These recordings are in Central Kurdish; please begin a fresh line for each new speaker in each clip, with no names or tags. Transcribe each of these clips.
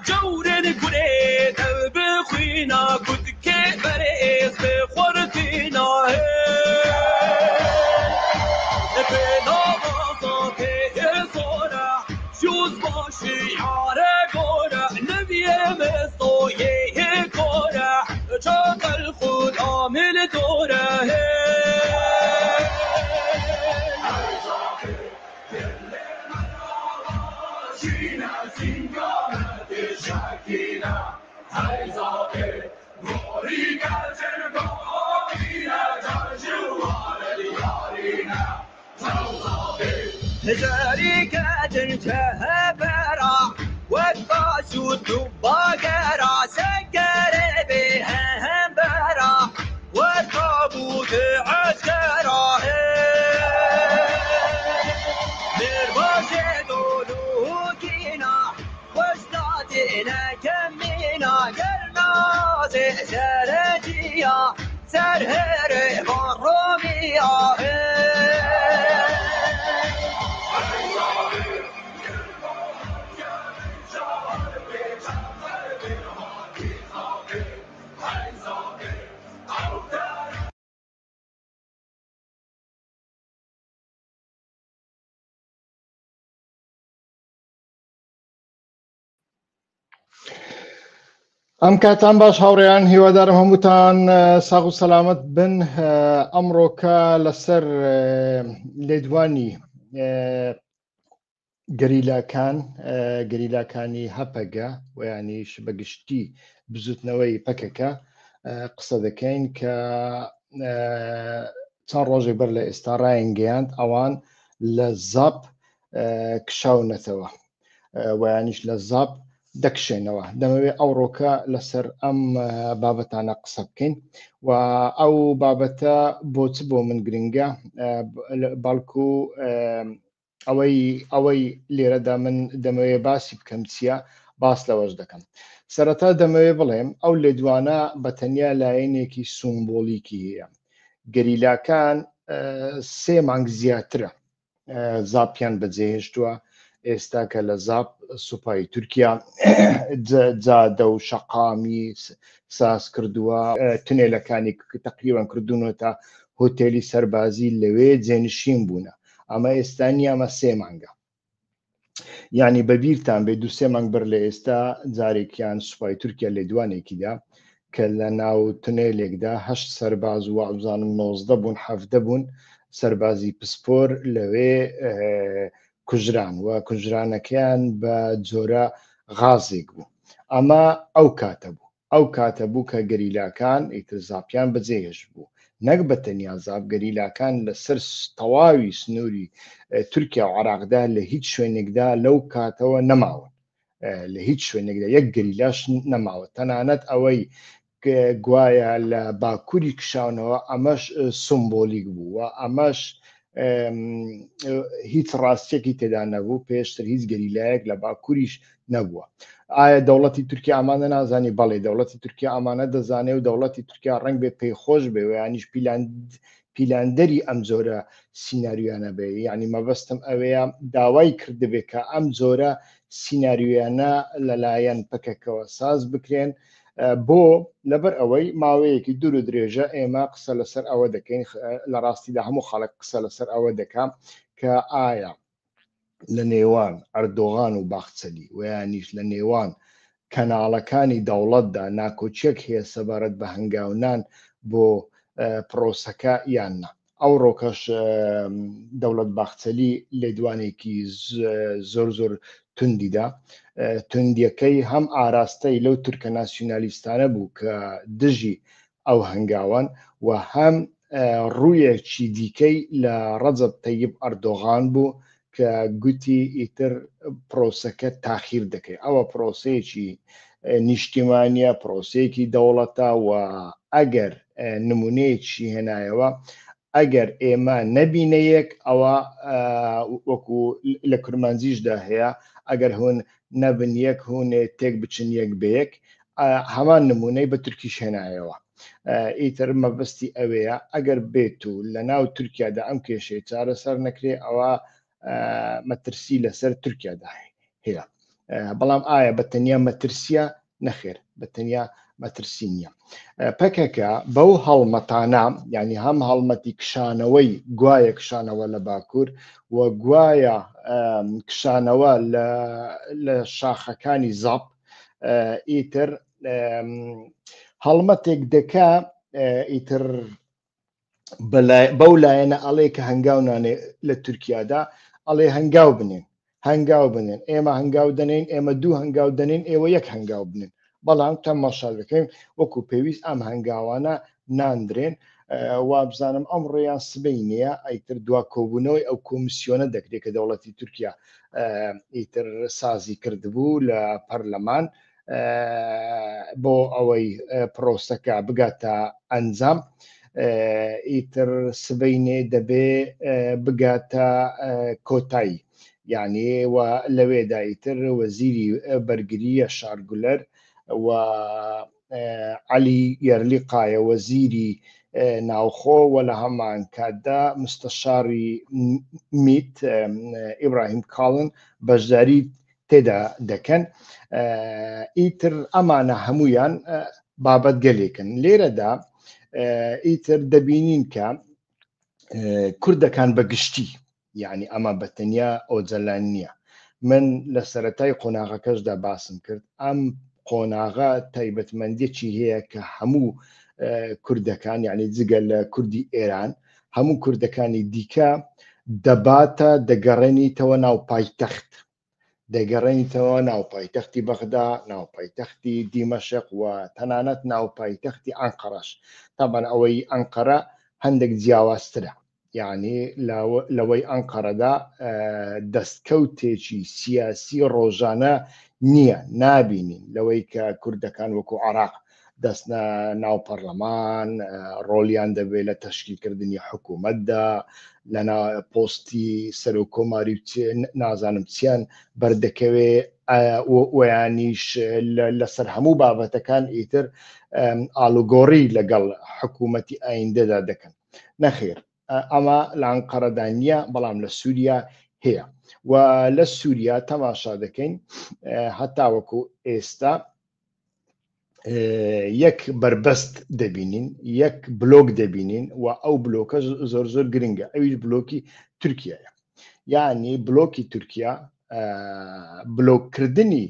جورن گره بخوینا کد که بریز بخورتینا به نوازا که سورا شوز باشی یاره گورا نبیه مستویه گورا چاقل خود عامل دوره شركة تهبرا والباسود باقرا سكر بها همبرا والطابوت عسكرا مرباش دولوكينا واشتاتنا كمينا قرناز سرجيا سرهر بروميا
ام کاتان باش هاوڕێیان هیوادارم هەمووتان ساغ و سەلامەت بن. ئەمڕۆکە لەسەر لێدوانی گەریلاکانی هەپەگە و یانیش بەگشتی بزوتنەوەی پەکەکە قسە دەکەین کە چەند ڕۆژێک بەر لە ئێستا ڕایەنگەیاند ئەوان لە زاپ کشاونەتەوە و یانیش لە زاپ دەکشێنەوە. دەمەوێت ئەوڕۆکە لەسەر ئەم بابەتانە قسە بکەین و ئەو بابەتە بۆچ بۆ من گرنگە باڵکو ئەوەی لێرەدا من دەمەوێت باسی بکەم چییە باس لەوەش دەکەم. سەرەتا دەمەوێت بڵێم ئەو لێدوانە بەتەنیا لایەنێکی سومبۆلیکی هەیە. گەریلاکان 3 مانگ زیاترە زاپیان بەجێهێشتووە ئێستا کە لە زاپ سوپای تورکیا جادە و شەقامی ساز کردووە، تونێلەکانی تەقریبان کردوونەوە تا هۆتێلی سەربازی لەوێ جێنشین بوونە. ئەمە ئێستانی ئەمە 3 مانگە، یعنی بەبیرتان بێ 2-3 مانگ بەر لە ئێستا جارێکیان سوپای تورکیا لێدوانێکیدا کە لە ناو تونێلێکدا 8 سەرباز و وابزانم 19 بوون 17 بوون سەربازی پسپۆر لەوێ کوژران و کوژرانەکەیان بە جۆرە غازێک بوو. ئەمە ئەو کاتە بوو کە گەریلاکان ئیتر زاپیان بەجێهێشت بوو. نەک بەتەنیا زاپ، گەریلاکان لەسەر تەواوی سنووری تورکیا و عێراقدا لە هیچ شوێنێکدا لەو کاتەوە نەماون، لە هیچ شوێنێکدا یەک گەریلاش نەماوە. تەنانەت ئەوەی گوایە لە باکووری کشاونەوە ئەمەش سمبۆلیک بوو و ئەمەش هیچ ڕاستیەکی تێدا نەبوو، پێشتر هیچ گەریلایەک لە باکووریش نەبووە. ئایا دەوڵەتی تورکیا ئەمانە نازانی؟ بەڵێ دەوڵەتی تورکیا ئەمانە دەزانێت و دەوڵەتی تورکیا ڕەنگ بێ پێیخۆش بێ و یانیش پیلاندەری ئەم جۆرە سیناریویانە بێ. یعنی مەبەستم ئەوەیە داوای کردبێت کە ئەم جۆرە سیناریویانە لەلایەن پەکەکەوە ساز بکرێن بۆ لەبەر ئەوەی ماوەیەکی دوور و درێژە ئێمە قسە لەسەر ئەوە دەکەین، لە ڕاستیدا هەموو خەڵک قسە لەسەر ئەوە دەکەم کە ئایا لە نێوان ئەردۆغان و باخچەلی و یانیش لە نێوان کەناڵەکانی دەوڵەتدا ناکۆچیەک هەیە سەبارەت بە هەنگاونان بۆ پرۆسەکە یاننا. ئەو ڕۆکەش دەوڵەت باخچەلی لێدوانێکی زۆر توندیدا، توندیەکەی هەم ئاراستەی لەو تورکە ناسیۆنالیستانە بوو کە دژی ئەو هەنگاوان و هەم ڕوویەکی دیکەی لە ڕەجەب تەیب ئەردۆغان بوو کە گوتی ئیتر پرۆسەکە تاخیر دەکەی. ئەوە پرۆسەیەکی نیشتیمانیە، پرۆسەیەکی دەوڵەتە و ئەگەر نمونەیەکی هێنایەوە ئەگەر ئێمە نەبینەیەک ئەوە وەکو لە کورمانجیشدا هەیە ئەگەر هون نەبن یەک هوونێ تێک بچن یەک بەیەک، هەمان نمونەی بە تورکیش هێنایەوە. ئیتر مەبەستی ئەوەیە ئەگەر بێت و لە ناو تورکیادا ئەم کێشەی چارەسەر نەکرێ ئەوە مەترسی لەسەر تورکیادا هەیە. بەڵام ئایا بەتەنیا مەترسیە نەخێر بەتەنیا مەترسی نییە پەکەکە بەو هەڵمەتانە یعنی هەم هەڵمەتی کشانەوەی گوایە کشانەوە لە باکوور و گوایە کشانەوە لە شاخەکانی زەپ ئیتر هەڵمەتێک دەکا ئیتر بەو لایەنە ئەڵێ کە هەنگاونانێ لە تورکیادا ئەڵێ هەنگاو بنێن ئێمە هەنگاو دەنین ئێمە دوو هەنگاو دەنین ئێوە یەک هەنگاو بنێن بەڵام تەماشا دەکەین وەکو پێویست ئەم هەنگاوانە ناندرێن وابزانم ئەم ڕێیان سبەی نییە ئەیتر دوا کۆبوونەوەی ئەو کۆمیسیۆنە دەکرێت کە دەوڵەتی تورکیا ئیتر سازی کردبوو لە پەرلەمان بۆ ئەوەی پرۆسەکە بگاتە ئەنجام ئیتر سبەینێ دەبێ بگاتە کۆتایی یعنی و لەوێدا ئیتر وەزیری بەرگریە شارگولەر و عەلی یەرلیقایە وەزیری ناوخۆ و لە هەمان کاتدا مستەشاری میت ئیبراهیم کاڵن بەشداری تێدا دەکەن ئیتر ئەمانە هەمویان بابەت گەلێکن لێرەدا ئیتر دەبینین کە کوردەکان بەگشتی یعنی ئەمە بەتەنیا ئۆجەلان نییە من لە سەرەتای قۆناغەکەشدا باسم کرد ئەم قۆناغە تایبەتمەندێکی هەیە کە هەموو کوردەکان یعنی جگە لە کوردی ئێران هەموو کوردەکانی دیکە دەباتە دەگەڕێنیتەوە ناو پایتەخت دەگەڕێنیتەوە ناو پایتەختی بەغدا ناو پایتەختی دیمەشق و تەنانەت ناو پایتەختی ئەنقەرەش تابەن ئەوەی ئەنقەرە هەندێک جیاوازترە یعنی لەوەی ئەنقەرەدا دەستکەوتێکی سیاسی ڕۆژانە نییە نابینین لەوەی کە کوردەکان وەکو عێراق دەستنە ناو پەرلەمان ڕۆلیان دەبێت لە تەشکیلکردنی حکوومەتدا لە پۆستی سەر و کۆماری نازانم چیان بەردەکەوێ ویانیش لەسەر هەموو بابەتەکان ئیتر ئالوگۆڕی لەگەڵ حکوومەتی ئایندەدا دەکەن نەخێر ئەمە لە ئەنقەرەدا نییە بەڵام لە سووریا هەیە و لە سووریا تەماشا دەکەین هەتاوەکو ئێستا یەک بربەست دەبینین یەک بلۆک دەبینین و ئەو بلۆکە زۆر زۆر گرنگە ئەویش بلۆکی تورکیایە یعنی بلۆکی تورکیا بلۆککردنی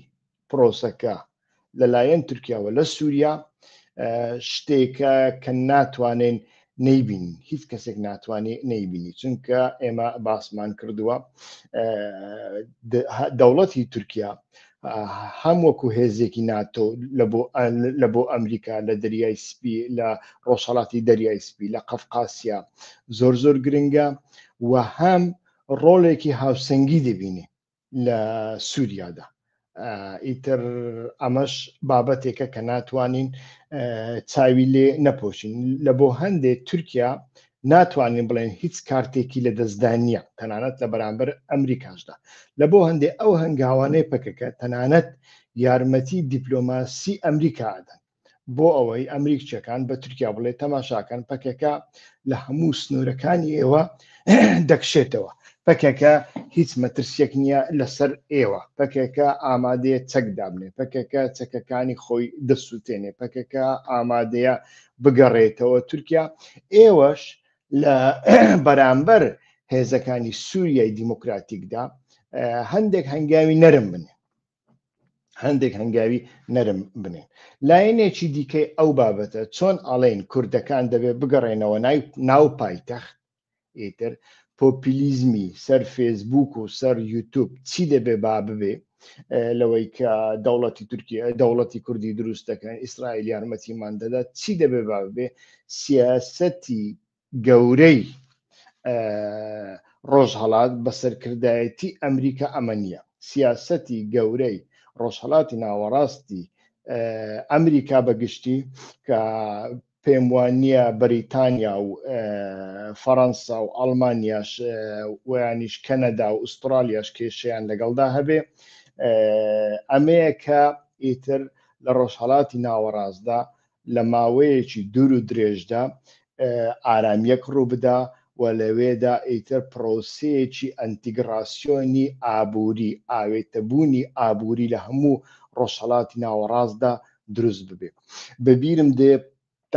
پرۆسەکە لەلایەن تورکیاوە لە سووریا شتێکە کە ناتوانین نەیبینین هیچ کەسێک ناتوانێت نەیبینی چونکە ئێمە باسمان کردووە دەوڵەتی تورکیا هەم وەکو هێزێکی ناتۆ لە بۆ ئەمریکا لە دەریای سپی لە ڕۆژهەڵاتی دەریای سپی لە قەفقاسیا زۆر زۆر گرنگە و هەم ڕۆڵێکی هاوسەنگی دەبینی لە سووریادا ئیتر ئەمەش بابەتێکە کە ناتوانین چاوی لێ نەپۆشین لە بۆ هەندێک تورکیا ناتوانین بڵێن هیچ کارتێکی لە دەستدانیە تەنانەت لە بەرامبەر ئەمریکاشدا لە بۆ هەندێک ئەو هەنگاوانەی پەکەکە تەنانەت یارمەتی دیپلۆماسی ئەمریکادەن بۆ ئەوەی ئەمریکچەکان بە تورکیا بڵێ تەماشاکەن پەکەکە لە هەموو سنوورەکانی ئێوە دەکشێتەوە پەکەکە هیچ مەترسیەک نییە لەسەر ئێوە پەکەکە ئامادەیە چەک دابنێ پەکەکە چەکەکانی خۆی دەسووتێنێ پەکەکە ئامادەیە بگەڕێتەوە تورکیا ئێوەش لە بەرامبەر هێزەکانی سووریای دیموکراتیکدا هەندێک هەنگاوی نەرم بنێن لایەنێکی دیکەی ئەو بابەتە چۆن ئەڵێن کوردەکان دەبێت بگەڕێنەوە ناو پایتەخت ئیتر پۆپیلیزمی سەر فێسبوک و سەر یوتیوب چی دەبێ با ببێ لەوەی کە دەوڵەتی تورکیا دەوڵەتی کوردی دروست دەکەن ئیسرائیل یارمەتیمان دەدات چی دەبێ با ببێ سیاسەتی گەورەی ڕۆژهەڵات بەسەرکردایەتی ئەمریکا ئەمە نییە سیاسەتی گەورەی ڕۆژهەڵاتی ناوەڕاستی ئەمریکا بەگشتی کە پێم وانە بەریتانیا و فەڕەنسا و ئەڵمانیاش ویانیش کەنەدا و ئوسترالیاش کێشەیان لەگەڵدا هەبێ ئەمەیە کە ئیتر لە ڕۆژهەڵاتی ناوەڕاستدا لە ماوەیەکی دوور و درێژدا ئارامیەک ڕوو بدا و و لەوێدا ئیتر پرۆسەیەکی ئەنتیگراسیۆنی ئابووری ئاوێتەبوونی ئابووری لە هەموو ڕۆژهەڵاتی ناوەڕاستدا دروست ببێ. بەبیرم دێ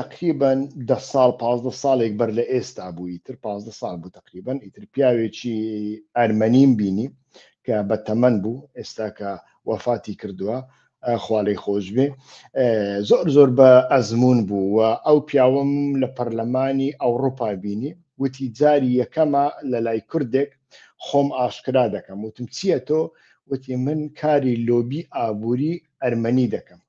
تقریبا 10 ساڵ 15 ساڵێک بەر لە ئێستا بوو، ئیتر 15 ساڵ بوو تقریبا، ئیتر پیاوێکی ئەرمەنیم بینی کە بەتەمەن بوو، ئێستا کە وەفاتی کردووە خواڵی خۆش بێ، زۆر بە ئەزمون بوو و ئەو پیاوەم لە پەرلەمانی ئەوڕۆپا بینی، وتی جاری یەکەمە لە لای کوردێک خۆم ئاشکرا دەکەم. وتم چییە تۆ؟ وتی من کاری لۆبی ئابووری ئەرمەنی دەکەم،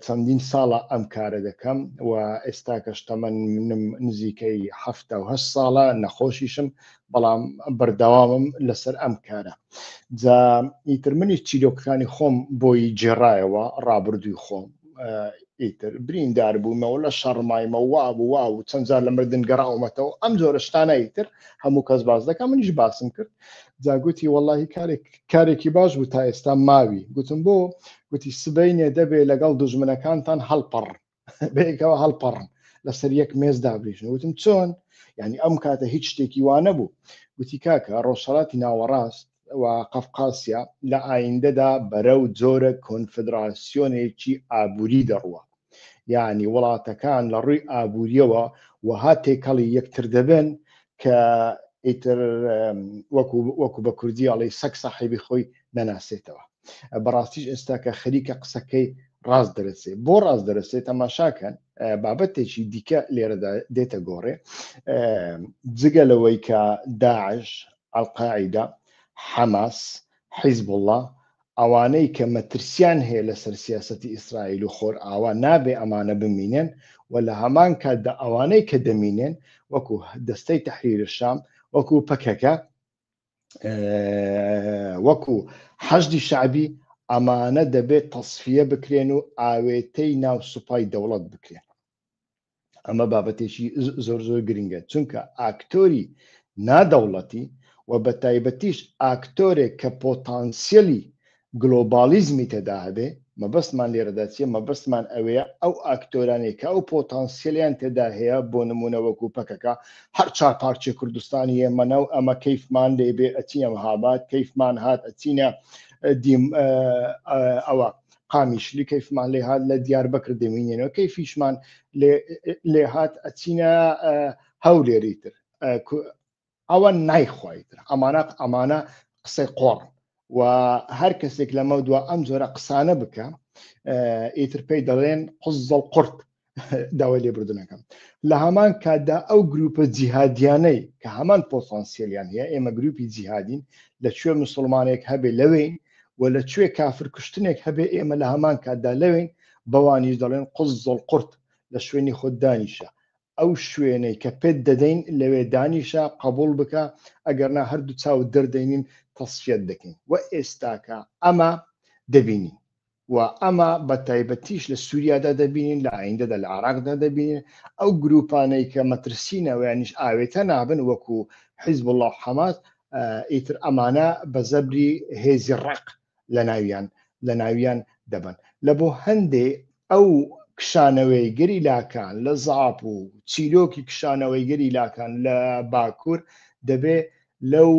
چەندین ساڵە ئەم کارە دەکەم و ئێستا کەشتەمەن منم نزیکەی 7 ساڵە نەخۆشیشم، بەڵام بەردەوامم لەسەر ئەم کارە. جا ئیتر منیش چیرۆکەکانی خۆم بۆی جێڕایەوە ڕابردووی خۆم، ئیتر بریندار بوومەوە لە شەڕمایمە وا و چەند جار لە مردن گەڕاومەتەوە، ئەم جۆرە شتانە ئیتر هەموو کەس باس دەکە، منیش باسم کرد. جا گوتی وەڵاهی کارێکی باش بوو تا ئێستا ماوی. گوتم بۆ؟ گوتی سبەینێ دەبێ لەگەڵ دوژمنەکانتان هەڵپەڕن، بەیەکەوە هەڵپەڕن لەسەر یەک مێز دابریژن. وتم چۆن؟ یعنی ئەم کاتە هیچ شتێکی وانە بوو. گوتی کاکە ڕۆژهەڵاتی ناوەڕاست و قەفقاسیا لە ئایندەدا بەرەو جۆرە کۆنفدراسیۆنێکی ئابووری دەڕوە، یعنی وڵاتەکان لە ڕووی ئابووریەوە وەها تێکەڵی یەکتر دەبن کە ئیتر وەکو بە کوردی ئەڵێ سەگ ساحیبی خۆی نەناسێتەوە. بەڕاستیش ئێستا کە خەریکە قسەکەی ڕاست دەرەچێت. بۆ ڕاست دەرەچێت تەماشاکەن بابەتێکی دیکە لێرەدا دێتە گۆڕێ، جگە لەوەی کە داعش، ئەڵقاعیدا، حەماس، حیزب الله ئەوانەی کە مەترسیان هەیە لەسەر سیاسەتی ئیسرائیل و خۆر ئاوا نابێ ئەمانە بمینێن، و لە هەمان کاتدا ئەوانەی کە دەمینێن وەکو دەستەی تەحریری شام، وەکو پەکەکە، وەکو حەشدی شعبی، ئەمانە دەبێت تەصفیە بکرێن و ئاوێتەی ناو سوپای دەوڵەت بکرێن. ئەمە بابەتێکی زۆر گرنگە، چونکە ئاکتۆری نادەوڵەتی و بە تایبەتیش ئاکتۆرێک کە پۆتانسیەلی گلۆبالیزمی تێدا هەبێ، مەبەستمان لێرەدا چیە؟ مەبەستمان ئەوەیە ئەو ئاکتۆرانێک کە ئەو پۆتانسیەلیان تێدا هەیە، بۆ نمونە وەکو پەکەکە، هەر چار پارچێ کوردستانی ئێمەنە و ئەمە کەیفمان لێبێ ئەچینە مەهاباد، کەیفمان هات ئەچینە ئەوە قامیشلی، کەیفمان لێ هات لە دیاربەکر دەمینێنەوە، کەیفیشمان لێ هات ئەچینە هەولێریتر، ئەوە نایخوایتر. ئەمانە قسەی قۆڕ و هەر کەسێک لەمە دووە ئەم جۆرە قسانە بکە، ئیتر پێی دەڵێن قزڵ قورت داوای لێبوردنەکەم. لە هەمان کاتدا ئەو گروپە جیهادیانەی کە هەمان پۆتانسیەلیان هەیە، ئێمە گروپی جیهادین، لەکوێ مسلمانێک هەبێ لەوێین و لەکوێ کافر کوشتنێک هەبێ ئێمە لە هەمان کاتدا لەوێین، بەوانیش دەڵێن قزڵ قورت لە شوێنی خۆت دانیشە، ئەو شوێنەی کە پێت دەدەین لەوێ دانیشە، قبول بکە، ئەگەرنا هەردوو چاو دەردەینین تەصفیەت دەکەین. و ئێستاکە ئەمە دەبینین و ئەمە بە تایبەتیش لە سووریادا دەبینین، لە ئایندەدا لە عێراقدا دەبینین. ئەو گروپانەی کە مەترسینەوە یانیش ئاوێتە نابن وەکو حیزب الله و حەماس، ئیتر ئەمانە بە زەبری هێزی ڕق لە ناویان دەبن. لە بۆ هەندێ ئەو کشانەوەی گەریلاکان لە زاپ و چیرۆکی کشانەوەی گەریلاکان لە باکوور دەبێ لەو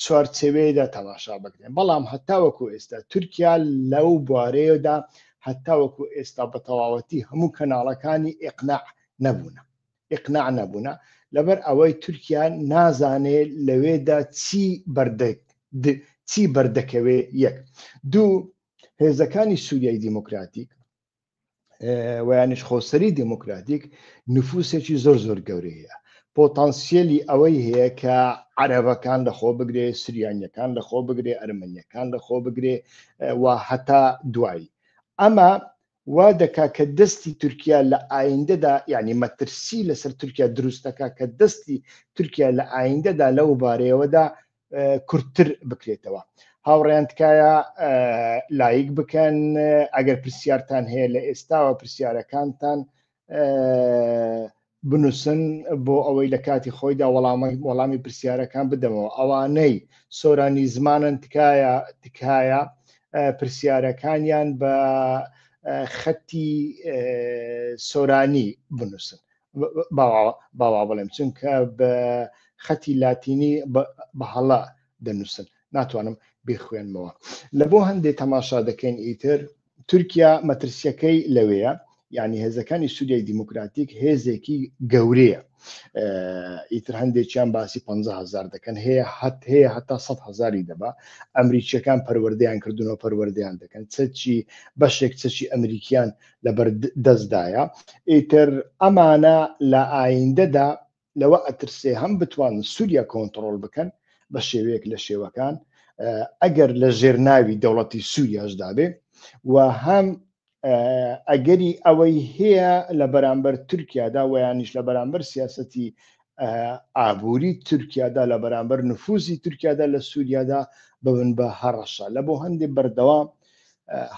چوارچێوەیەدا تەماشا بکرێن. بەڵام هەتاوەکو ئێستا تورکیا لەو بوارەیەدا هەتاوەکو ئێستا بە تەواوەتی هەموو کەناڵەکانی ئیقناع نەبوونە، لەبەر ئەوەی تورکیا نازانێت لەوێدا چی بەردەکەوێ. یەک دوو، هێزەکانی سووریای دیموکراتیک و یانیش خۆسەری دیموکراتیک نفوسێکی زۆر گەورەیە، پۆتانسیەلی ئەوەی هەیە کە عەرەبەکان لەخۆ بگرێ، سریانیەکان لەخۆ بگرێ، ئەرمەنیەکان لەخۆ بگرێ و هەتا دوایی. ئەمە وا دەکا کە دەستی تورکیا لە ئایندەدا، یعنی مەترسی لەسەر تورکیا دروستەکە کە دەستی تورکیا لە ئایندەدا لەو بارەیەوەدا کورتتر بکرێتەوە. هاوڕێیان تکایە لایک بکەن، ئەگەر پرسیارتان هەیە لە ئێستاوە پرسیارەکانتان بنووسن بۆ ئەوەی لە کاتی خۆیدا وەڵامی پرسیارەکان بدەمەوە. ئەوانەی سۆرانی زمانن تکایە پرسیارەکانیان بە خەتی سۆرانی بنووسن، باوا بڵێم چونکە بە خەتی لاتینی بە هەڵا دەنووسن ناتوانم بخوێنمەوە لە بۆ هەندێک تەماشا دەکەین ئیتر تورکیا مەترسیەکەی لەوەیە یعنی هێزەکانی سووریای دیموکراتیک هێزێکی گەورەیە ئیتر هەندێکیان باسی 50,000 دەکەن هەیە هەتا 100,000 دەبا ئەمریکیەکان پەروەردەیان کردوونەوە پەروەردەیان دەکەن چەچی بەشێک چەچی ئەمریکیان لەبەر دەستدایە ئیتر ئەمانە لە ئایندەدا لەوە ئەترسێ هەم بتوان سووریا کۆنتڕۆڵ بکەن بە شێوەیەک لە شێوەکان ئەگەر لە ژێرناوی دەوڵەتی سووریاشدا بێ و هەم ئەگەری ئەوەی هەیە لە بەرامبەر تورکیادا و یانیش لە بەرامبەر سیاسەتی ئابووری تورکیادا لە بەرامبەر نفوزی تورکیادا لە سووریادا ببن بە هەڕەشە لە بۆ هەندێک بەردەوام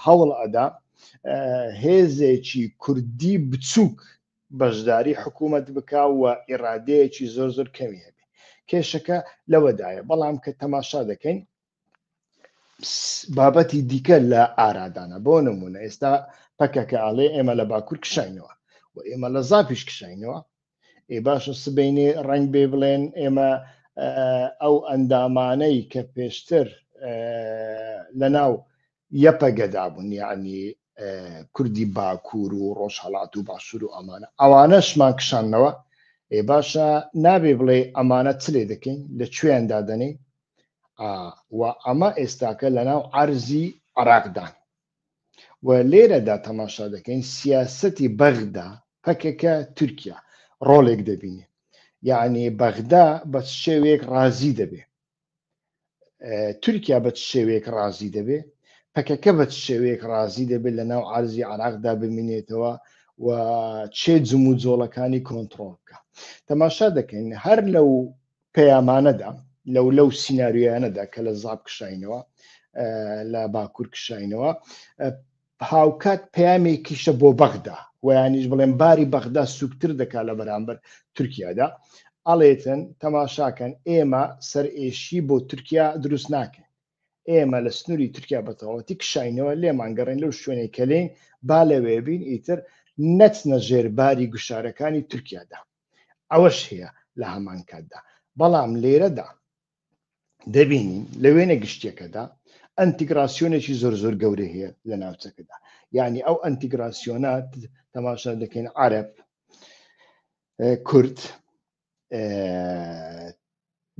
هەوڵ ئەدا هێزێکی کوردی بچووک بەشداری حکوومەت بکا و ئیرادەیەکی زۆر زۆر کەمی هەبێ کێشەکە لەوەدایە بەڵام کە تەماشا دەکەین بابەتی دیکە لە ئارادانە بۆ نمونە ئێستا پەکەکە ئاڵێ ئێمە لە باکوور کشاینەوە و ئێمە لە زاپیش کشاینەوە باشە سبینی ڕنگ بێ بڵێن ئێمە ئەو ئەندامانەی کە پێشتر لەناو یەپەگەدا بوون یعنی کوردی باکوور و ڕۆژهەڵات و باشوور و ئەمانە ئەوانەشمان کشانەوە باشە نابێ بڵێ ئەمانە چ لێ دەکەین لە کوێیاندا دەنێ و ئەمە ئێستاکە لەناو عەرزی عێراقدان و لێرەدا تەماشا دەکەین سیاسەتی بەغدا پەکێکە تورکیا ڕۆڵێک دەبینێ یعنی بەغدا بە شێوەیەک ڕازی دەبێ تورکیا بە شێوەیەک ڕازی دەبێ پەکەکە بە شێوەیەک ڕازی دەبێت لەناو عەرزی عێراقدا بمینێتەوە و چێ جم و جۆڵەکانی کۆنتڕۆڵ بکە تەماشا دەکەین هەر لەو پەیامانەدا لەو سیناریۆیانەدا کە لە زاب کشاینەوە لە باکوور کشاینەوە هاوکات پەیامێکیشە بۆ بەغدا و یانیش بڵێن باری بەغدا سوکتر دەکات لە بەرامبەر تورکیادا ئەڵێتن تەماشاکەن ئێمە سەرئێشی بۆ تورکیا دروست ناکەین ئێمە لە سنووری تورکیا بەتەواوەتی کشاینەوە لێمان گەڕێن لەو شوێنەی کە لێن با لەوێ بین ئیتر نەچنە ژێرباری گوشارەکانی تورکیادا ئەوەش هەیە لە هەمان کاتدا بەڵام لێرەدا دەبینین لە وێنە گشتێکەدا ئەنتیگراسیۆنێکی زۆر زۆر گەورە هەیە لە ناوچەکەدا یعنی ئەو ئەنتیگراسیۆنات تەماشا دەکەین عەرەب کورد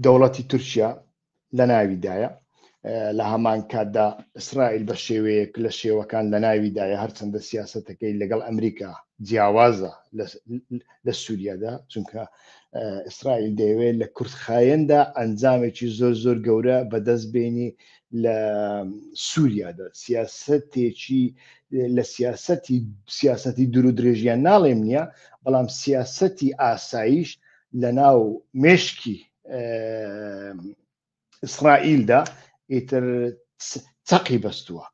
دەوڵەتی تورکیا لە ناویدایە لە هەمان کاتدا ئیسرائیل بە شێوەیەک لە شێوەکان لە ناویدایە هەرچەندە سیاسەتەکەی لەگەڵ ئەمریکا جیاوازە لە سووریادا چونکە ئیسرائیل دەیەوێت لە کوردخایەندا ئەنجامێکی زۆر زۆر گەورە بەدەست بێنی لە سووریادا سیاسەتێکی لە سیاسەتی دوور و درێژیان ناڵێم نییە بەڵام سیاسەتی ئاسایش لە ناو مێشکی ئیسرائیلدا ئیتر چەقی بەستووە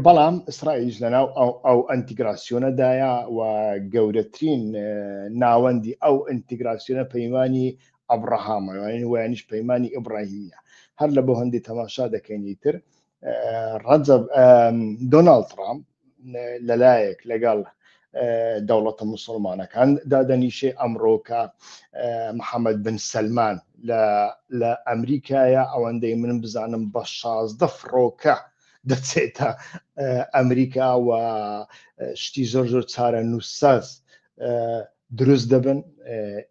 بەڵام ئیسرائیل لەناو ئەو ئەنتیگراسیۆنەدایە و گەورەترین ناوەندی ئەو ئینتیگراسیۆنە پەیمانی ئەبراهامەوە وایانیش پەیمانی ئیبراهیمیە هەر لە بۆ هەندی تەماشا دەکەینی تر دۆناڵد ترامپ لەلایەک لەگەڵ دەوڵەتە مسلمانەکان دادەنیشێ ئەمڕۆکە محەممەد بن سەلمان لە ئەمریکایە ئەوەندەی من بزانم بە 16 فڕۆکە دەچێتە ئەمریکا و شتی زۆر زۆر چارە نووساز دروست دەبن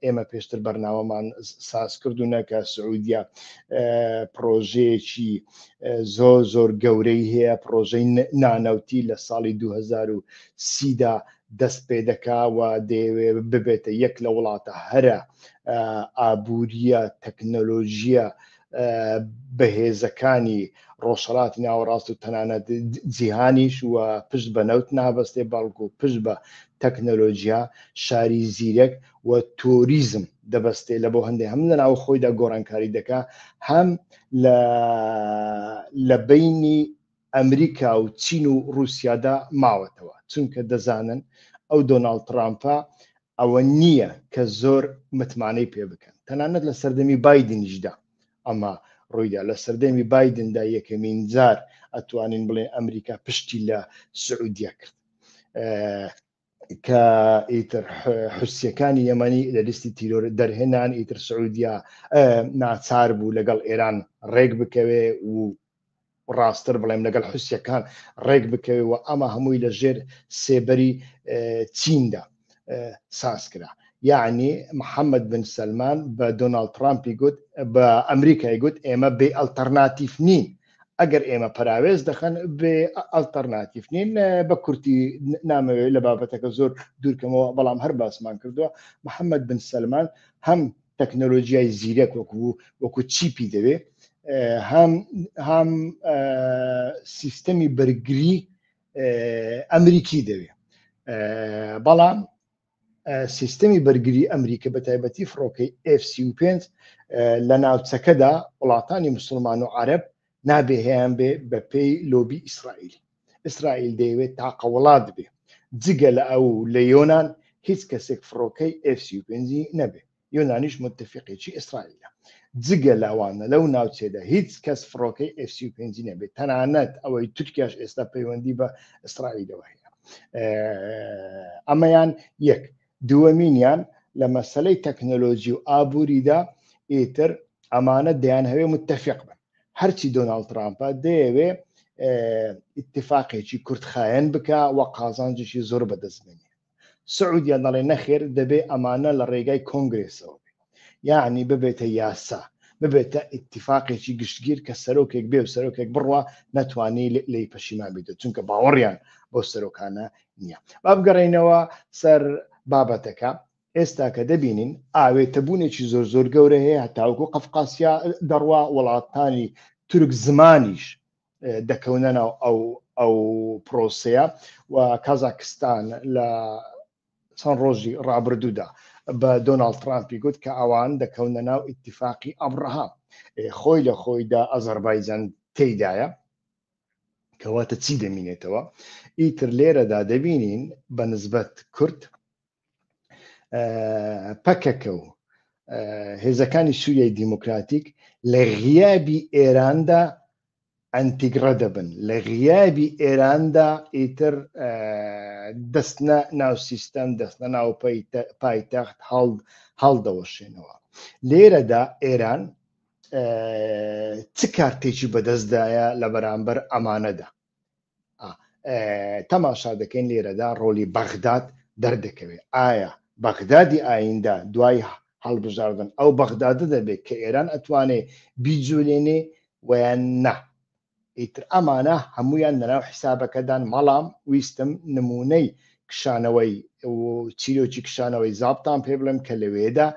ئێمە پێشتر بەرنامەمان ساز کردوونە کە سعودیا پرۆژەیەکی زۆر زۆر گەورەی هەیە پرۆژەی نانەوتی لە ساڵی 2030دا دەست پێ دەکا و دەیەوێ ببێتە یەک لە وڵاتە هەرە ئابووریە تەکنەلۆژیە بەهێزەکانی ڕۆژهەڵاتی ناوەڕاست و تەنانەت جیهانیش و پشت بە نەوت نابەستێ بەڵکو پشت بە تەکنەلۆژیا شاری زیرەک و تۆریزم دەبەستێ لە بۆ هەندێک هەم لە ناو خۆیدا گۆڕانکاری دەکا هەم لە بینی ئەمریکا و چین و رووسیادا ماوەتەوە چونکە دەزانن ئەو دۆناڵد ترامپە ئەوە نییە کە زۆر متمانەی پێ بکەن تەنانەت لە سەردەمی بایدنیشدا ئەمە ڕوویدا لە سەردەمی بایدندا یەکەمین جار ئەتوانین بڵێن ئەمریکا پشتی لە سعودیا کرد کە ئیتر حوسیەکانی یەمەنی لە لیستی تیرۆر دەرهێنان ئیتر سعودیا ناچار بوو لەگەڵ ئێران ڕێک بکەوێ و ڕاستتر بڵێم لەگەڵ حوسیەکان ڕێک بکەوێ و ئەمە هەمووی لە ژێر سێبەری چیندا ساز کرا. یعنی محەممەد بن سلمان بە دۆناڵد ترامپی گوت بە ئەمریکای گوت ئێمە بێ ئەلتەرناتیف نین، ئەگەر ئێمە پراوێز دەخەن بێ ئەلتەرناتیف نین. بە کورتی نامەوێت لە بابەتەکە زۆر دوورکەمەوە، بەڵام هەر باسمان کردووە محەممەد بن سلمان هەم تەکنۆلۆژیای زیرەک وەکو چیپی دەوێ، هەم سیستەمی بەرگری ئەمریکی دەوێ. بەڵام سیستەمی بەرگری ئەمریکا بە تایبەتی فڕۆکەی F-35 لە ناوچەکەدا وڵاتانی مسلمان و عەرەب نابێ هەیان بێ بە پێی لۆبی ئیسرائیلی. ئیسرائیل دەیەوێت تاقە وڵات بێ، جگە لە ئەو لە یۆنان هیچ کەسێک فڕۆکەی F-35 نەبێ، یۆنانیش متفقێکی ئیسرائیلە. جگە لاوانە لەو ناوچێدا هیچ کەس فڕۆکەی F-35 نەبێت، تەنانەت ئەوەی تورکیاش ئێستا پەیوەندی بە ئیسرائیلەوە هەیە. ئەمەیان یەک. دووەمینیان لە مەسەلەی تەکنۆلۆژی و ئابووریدا ئیتر ئەمانە دەیان هەوێ متتەفق بن. هەرچی دۆناڵد ترامپە دەیەوێ ئیتفاقێکی کورتخایەن بکە و قازانجێکی زۆر بەدەستبێنێ. سعودیا دەڵێ نەخێر، دەبێ ئەمانە لە ڕێگای کۆنگرێسەوە بێ، یعنی ببێتە یاسا، ببێتە ئیتفاقێکی گشتگیر کە سەرۆکێک بێ و سەرۆکێک بڕوە نەتوانی لی پەشیمان بیت، چونکە باوەڕیان بۆ سەرۆکانە نییە. با بگەڕێینەوە سەر بابەتەکە. ئێستا کە دەبینین ئاوێتەبوونێکی زۆر زۆر گەورە هەیە، هەتاوەکو قەفقاسیا دەڕوا، وڵاتانی تورک زمانیش دەکەونە ناو ئەو پرۆسەیە و کازاکستان لە چەند ڕۆژی ڕابردوودا بە دۆناڵد ترامپی گوت کە ئەوان دەکەونە ناو ئیتفاقی ئەبڕەهام. خۆی لە خۆیدا ئەزەربایجان تێیدایە، کەواتە چی دەمینێتەوە؟ ئیتر لێرەدا دەبینین بە نسبەت کورد پەکەکە و هێزەکانی سووریای دیموکراتیک لە غیابی ئێراندا ئەنتیگرە دەبن، لە غیابی ئێراندا ئیتر دەستنە ناو سیستەم، دەستنە ناو پایتەخت هەڵدەوەشێنەوە. لێرەدا ئێران چ کارتێکی بەدەستدایە لە بەرامبەر ئەمانەدا؟ تەماشا دەکەین لێرەدا ڕۆلی بەغداد دەردەکەوێت. ئایا بەغدادی ئایندا دوای هەڵبژاردن ئەو بەغدادە دەبێت کە ئێران ئەتوانێت بیجوولێنێ ویان نا؟ ئیتر ئەمانە هەمویان لەناو حیسابەکەدان. مەڵام ویستم نمونەی کشانەوەی و چیرۆکی کشانەوەی زابتان پێ بڵێم کە لەوێدا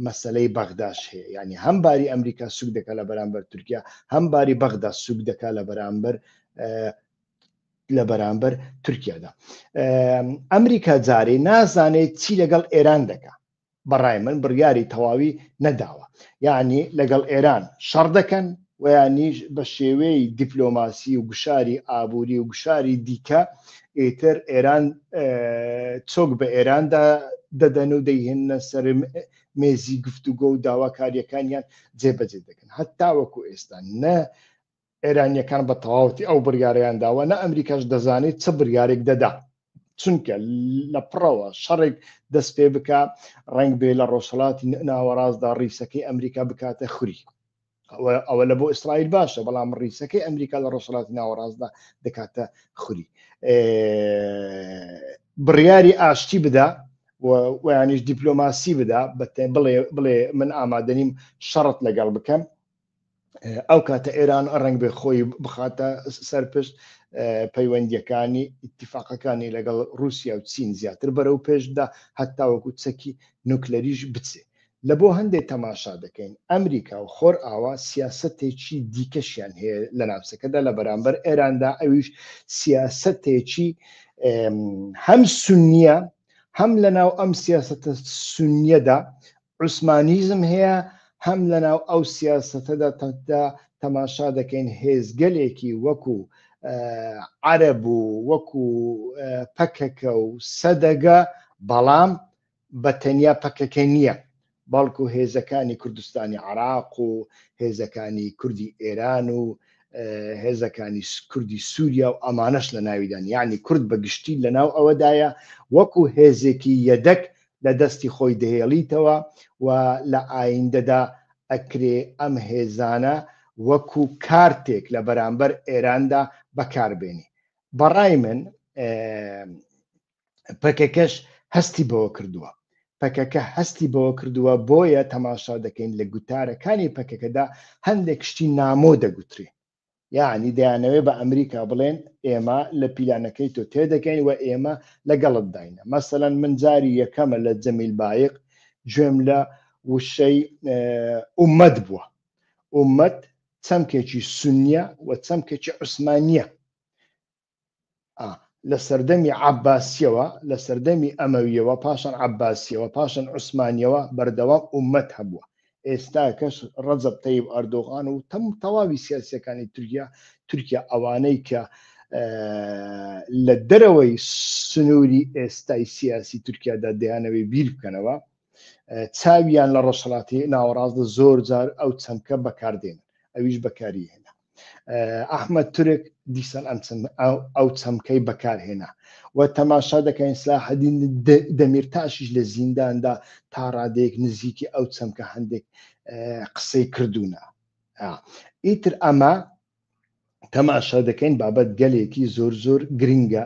مەسەلەی بەغداش هەیە، یعنی هەم باری ئەمریکا سوک دەکە لە بەرامبەر تورکیا، هەم باری بەغدا سوک دەکا لە بەرامبەر تورکیادا. ئەمریکا جارێ نازانێت چی لەگەڵ ئێران دەکا، بەڕای من بڕیاری تەواوی نەداوە، یعنی لەگەڵ ئێران شەڕ دەکەن و یانیش بە شێوەی دیپلۆماسی و گوشاری ئابووری و گوشاری دیکە ئیتر ئێران چۆک بە ئێراندا دەدەن و دەیهێنە سەر مێزی گفتوگۆ و داواکاریەکانیان جێبەجێ دەکەن. هەتا وەکو ئێستا نە ئێرانیەکان بە تەواوەتی ئەو بڕیارەیان داوە، نە ئەمریکاش دەزانێت چه بڕیارێک دەدا، چونکە لە پڕەوە شەڕێک دەست پێ بکە ڕنگ بێ لە ڕۆژهەڵاتی ناوەڕاستدا ڕیسەکەی ئەمریکا بکاتە خوری. ئەوە لە بۆ ئیسرائیل باشە، بەڵام ڕیسەکەی ئەمریکا لە ڕۆژهەڵاتی ناوەڕاستدا دەکاتە خوری. بڕیاری ئاشتی بدا و یانیش دیپلۆماسی بدا، بڵێ من ئامادەنیم شەڕت لەگەڵ بکەم، ئەو کاتە ئێران ڕنگ بێ خۆی بخاتە سەرپشت پەیوەندیەکانی ئیتیفاقەکانی لەگەڵ رووسیا و چین زیاتر بەرەو پێشدا، هەتا وەکو چەکی نوکلەریش بچێ. لە بۆ هەندێک تەماشا دەکەین ئەمریکا و خۆر ئاوا سیاسەتێکی دیکەشیان هەیە لە ناوچەکەدا لە بەرامبەر ئێراندا، ئەویش سیاسەتێکی هەم سونیە، هەم لەناو ئەم سیاسەتە سونیەدا عوسمانیزم هەیە، هەم لەناو ئەو سیاسەتەدا تەماشا دەکەین هێزگەلێکی وەکو عەرەب و وەکو پەکەکە و سەدەگە، بەڵام بە تەنیا پەکەکە نییە، بەڵکو هێزەکانی کوردستانی عێراق و هێزەکانی کوردی ئێران و هێزەکانی کوردی سووریا و ئەمانەش لە ناویدان، یعنی کورد بەگشتی لە ناو ئەوەدایە وەکو هێزێکی یەدەک لە دەستی خۆی دەهێڵیتەوە و لە ئایندەدا ئەکرێ ئەم هێزانە وەکو کارتێک لە بەرامبەر ئێراندا بەکاربێنی. بەڕای من پەکەکەش هەستی بەوە کردووە، پەکەکە هەستی بەوە کردووە، بۆیە تەماشا دەکەین لە گوتارەکانی پەکەکەدا هەندێک شتی نامۆ دەگوترێ، یعنی دەیانەوێ بە ئەمریکا بڵێن ئێمە لە پیلانەکەی تۆ تێدەکەین و ئێمە لەگەڵت داینە. مەسەلەن من جاری یەکەمە لە جەمیل بایق گوێم لە وشەی ئومەت بووە، ئومەت چەمکێکی سونیە و چەمکێکی عوسمانیە. لە سەردەمی عەباسیەوە، لە سەردەمی ئەمەویەوە، پاشان عەباسیەوە، پاشان عوسمانیەوە بەردەوام ئومەت هەبووە. ئێستا کەس ڕەجەب تەیب ئەردۆغان و تەواوی سیاسیەکانی تورکیا ئەوانەی کە لە دەرەوەی سنووری ئێستای سیاسی تورکیادا دەیانەوێ بیر بکەنەوە، چاویان لە ڕۆژهەڵاتی ناوەڕاستە زۆر جار ئەو چەمکە بەکاردێنن، ئەویش بەکاری هێنا. ئەحمەد تورک دیسان ئەو چەمکەی بەکارهێنا و تەماشا دەکەین سلاحەدین دەمیرتاشیش لە زینداندا تا ڕادەیەک نزیکی ئەو چەمکە هەندێک قسەی کردوونە. ئیتر ئەمە تەماشا دەکەین بابەت گەلێکی زۆر زۆر گرنگە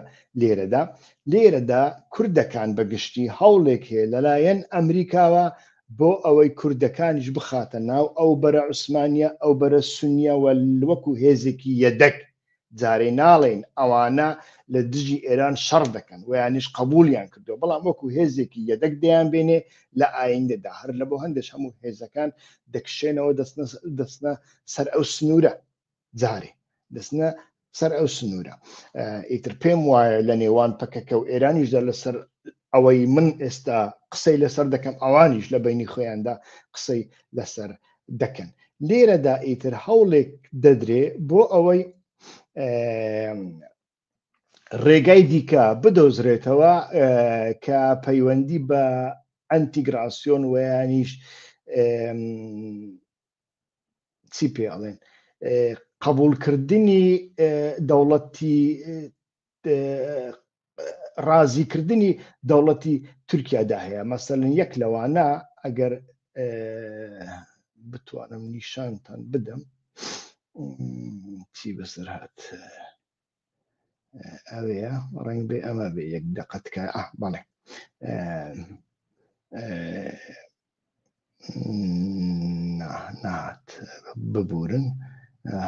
لێرەدا کوردەکان بەگشتی هەوڵێک هەیە لەلایەن ئەمریکاوە بۆ ئەوەی کوردەکانیش بخاتە ناو ئەو بەرە عوسمانیە ئەو بەرە سونیە و وەکو هێزێکی یەدەک. جارێ ناڵێن ئەوانە لە دژی ئێران شەڕ دەکەن و یانیش قبولیان کردو، بەڵام وەکو هێزێکی یەدەک دەیان بێنێ لە ئایندەدا هەر لە بۆ هەندێک هەموو هێزەکان دەکشێنەوە دەستنە سەر ئەو سنوورە، جارێ دەستنە سەر ئەو سنوورە. ئیتر پێم وایە لە نێوان پەکەکە و ئێرانیشدا لەسەر ئەوەی من ئێستا قسەی لەسەر دەکەم ئەوانیش لە بینی خۆیاندا قسەی لەسەر دەکەن. لێرەدا ئیتر هەوڵێک دەدرێ بۆ ئەوەی ڕێگای دیکە بدۆزرێتەوە کە پەیوەندی بە ئەنتیگراسیۆن و یانیش چی پێڵێن قبولکردنی دەوڵەتی ڕازیکردنی دەوڵەتی تورکیادا هەیە. مەسەلەن یەک لەوانە ئەگەر بتوانم نیشانتان بدەم چی بەسەر هات ئەوەیە ڕەنگ بێ ئەمە بێ یەک دەقەتکە بەڵێ نات ببورن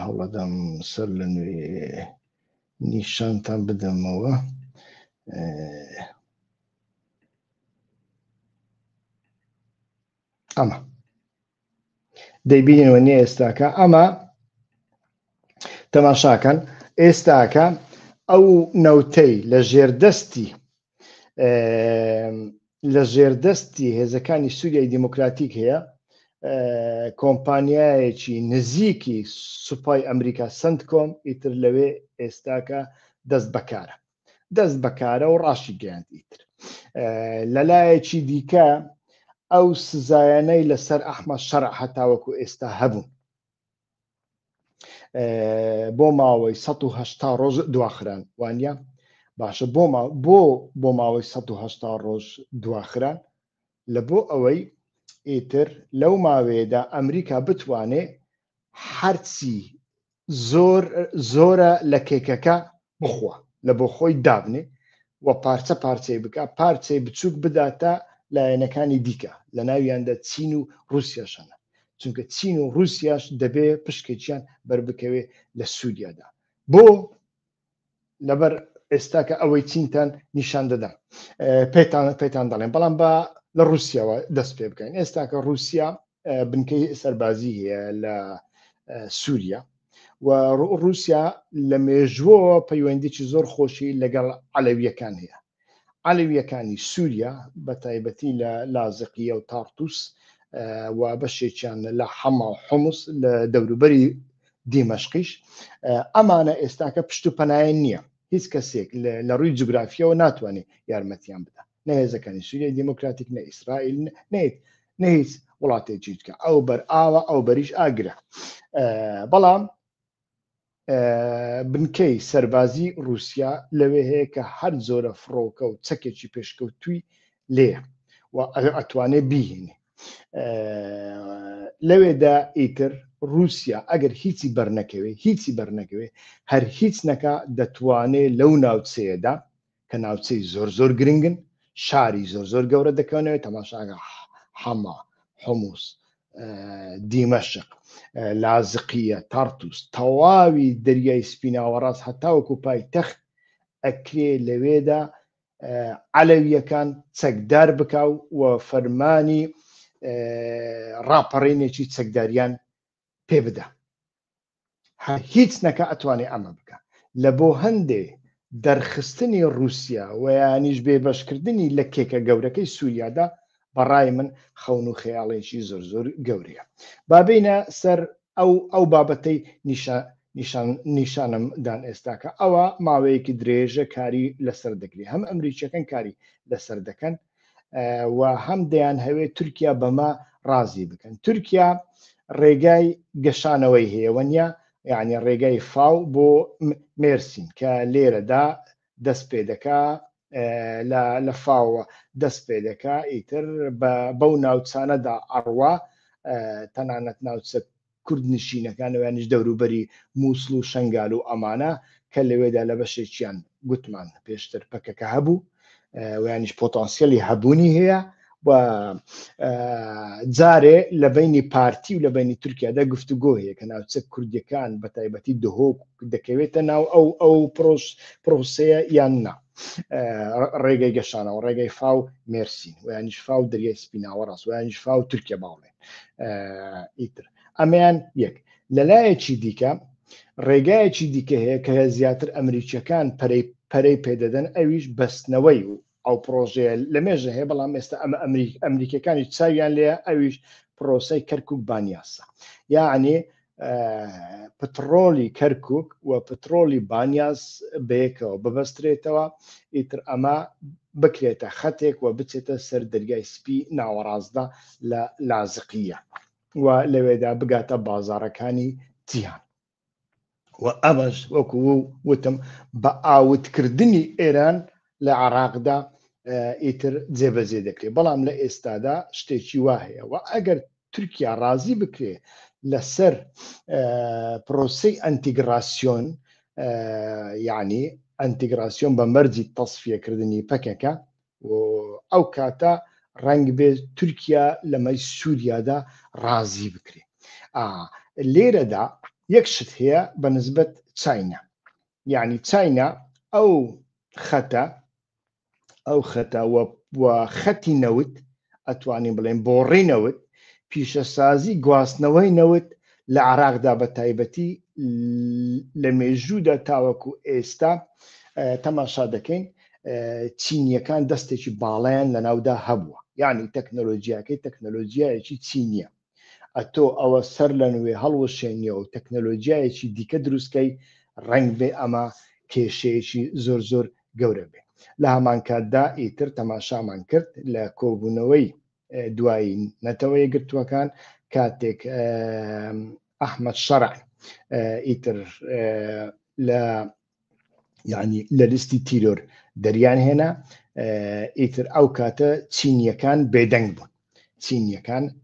هەوڵەدەم سەر لە نوێ نیشانتان بدەمەوە. ئەمە دەیبینەوە نیە ئێستاکە، ئەمە تەماشاکەن ئێستاکە ئەو نەوتەی لە ژێردەستی هێزەکانی سووریای دیموکراتیک هەیە، کۆمپانیایەکی نزیکی سوپای ئەمریکا سنتکۆم ئیتر لەوێ ئێستاکە دەست بەکارە و ڕاشی گەیاند. ئیتر لەلایەکی دیکە ئەو سزایانەی لەسەر ئەحمەد شەرع هەتاوەکو ئێستا هەبوون بۆ ماوەی 180 ڕۆژ دواخران، وانە باشە بۆ ماوەی 180 ڕۆژ دواخران لە بۆ ئەوەی ئیتر لەو ماوەیەدا ئەمریکا بتوانێ هەرچی زۆرە لە کێکەکە بخوا لە بۆ خۆی دابنێ و پارچە پارچەی بکە، پارچەی بچووک بداتە لایەنەکانی دیکە لە ناویاندا چین و رووسیاشانە، چونکە چین و رووسیاش دەبێ پشکێکیان بربکەوێ لە سووریادا. بۆ لەبەر ئێستاکە ئەوەی چینتان نیشان دەدەم پێتان دەڵێن، بەڵام بە لە رووسیاوە دەست پێ بکەین. ئێستاکە رووسیا بنکەی سەربازی هەیە لە سووریا و رووسیا لە مێژووەوە پەیوەندیی زۆر خۆشی لەگەڵ عەلەویەکان هەیە. عەلەویەکانی سووریا بە تایبەتی لە لازقیە و تارتوس و بەشێکیان لە حەما و حومس لە دەوروبەری دیمەشقیش، ئەمانە ئێستاکە پشت و پەنایە نییە، هیچ کەسێک لە ڕووی جوگرافیەوە ناتوانێت یارمەتیان بدە، نە هێزەکانی سووریای دیموکراتیک، نە ئیسرائیل، نە هیچ وڵاتێکی بکە، ئەو بەر ئاوە ئەو بەریش ئاگرە. بەڵام بنکەی سەربازی رووسیا لەوێ هەیە کە هەر زۆرە فڕۆکە و چەکێکی پێشکەوتووی لێ و ئەتوانێ بیهێنێ لەوێدا ئیتر رووسیا ئەگەر هیچی بەرنەکەوێ هەر هیچ نەکە دەتوانێت لەو ناوچەیەدا کە ناوچەی زۆر گرنگن شاری زۆر گەورە دەکەونەوەی تەماشاگە حەما حموس دیمەشق لازقیە تارتوس تەواوی دەریای سپیناوەڕاست هەتاوەکو پایتەخت ئەکرێ لەوێدا عەلەویەکان چەکدار بکاو و فەرمانی ڕاپەڕینێکی چەکداریان پێ بدە هیچ نەکە ئەتوانێ ئەمە بکە لە بۆ هەندێ دەرخستنی رووسیا و یانیش بێبەشکردنی لە کێکە گەورەکەی سووریادا بەڕای من خەون و خەیاڵێکی زۆر گەورەیە بابینە سەر ئەو بابەتەی نیشانم دان ئێستاکە ئەوە ماوەیەکی درێژە کاری لەسەر دەکری هەم ئەمریکیەکان کاری لەسەر دەکەن و هەم دەیان هەوێ تورکیا بەما ڕازی بکەن تورکیا ڕێگای گەشانەوەی هەیەوەنیە یعنی ڕێگای فاو بۆ مێرسین کە لێرەدا دەست پێ دەکا لە فاوە دەست پێ دەکا ئیتر بەو ناوچانەدا ئەڕوا تەنانەت ناوچە کورد نشینەکانەوەیانیش دەوروبەری مووسڵ و شەنگال و ئەمانە کە لەوێدا لە بەشێکیان گوتمان پێشتر پەکەکە هەبوو ویانیش پۆتانسیەلی هەبوونی هەیە و جارێ لە بینی پارتی و لە بینی تورکیادا گفتوگۆ هەیە کە ناوچە کوردیەکان بە تایبەتی دهۆک دەکەوێتە ناو ئەو پرۆسەیە یان نا ڕێگەی گەشانەوە ڕێگەی فاو مێرسین ویانیش فاو دەریای سپیناوەڕاست ویانیش فاو تورکیا باوڵێن ئیتر ئەمەیان یەک لەلایەکی دیکە ڕێگایەکی دیکە هەیە کە زیاتر ئەمریکیەکان پەرەی پێدەدەن ئەویش بەستنەوەی و ئەو پرۆژەیە لە مێژە هەیە بەڵام ئێستا ئەمە ئەمریکەکانی چاویان لێ ئەویش پرۆسەی کەرکوک بانیاسە یعنی پترۆلی کەرکوک و پترۆلی بانیاس بەیەکەوە ببەسترێتەوە ئیتر ئەمە بکرێتە خەتێک و بچێتە سەر دەریای سپی ناوەڕاستدا لە لازقیە و لەوێدا بگاتە بازارەکانی جیهان و ئەمەش وەکو وتم بە ئاوتکردنی ئێران لە عێراقدا ئیتر جێبەجێ دەکرێت بەڵام لە ئێستادا شتێکی وا هەیە و ئەگەر تورکیا ڕازی بکرێ لەسەر پرۆسەی ئەنتیگراسیۆن یعنی ئەنتیگراسیۆن بە مەرجی تەصفیەکردنی پەکەکە ئەو کاتە ڕەنگ بێ تورکیا لەمەی سووریادا ڕازی بکرێ لێرەدا یەک شت هەیە بە نسبەت چاینا یعنی چاینا ئەو خەتە و خەتی نەوت ئەتوانین بڵێن بۆڕی نەوت پیشەسازی گواستنەوەی نەوت لە عێراقدا بە تایبەتی لە مێژوودا تاوەکو ئێستا تەماشا دەکەین چینیەکان دەستێکی باڵیان لە ناودا هەبووە یعنی تەکنۆلۆژیایەکی چینیە ئەتۆ ئەوە سەر لە نوێ هەڵوەشێنیە و تەکنۆلۆژیایەکی دیکە دروستکەی ڕنگ بێ ئەمە کێشەیەکی زۆر گەورە بێ لە هەمان کاتدا ئیتر تەماشامان کرد لە کۆبوونەوەی دوایی نەتەوەی گرتووەکان کاتێک ئەحمەد شەرع ئیتر لە لیستی تیرۆر دەریان هێنا ئیتر ئەو کاتە چینیەکان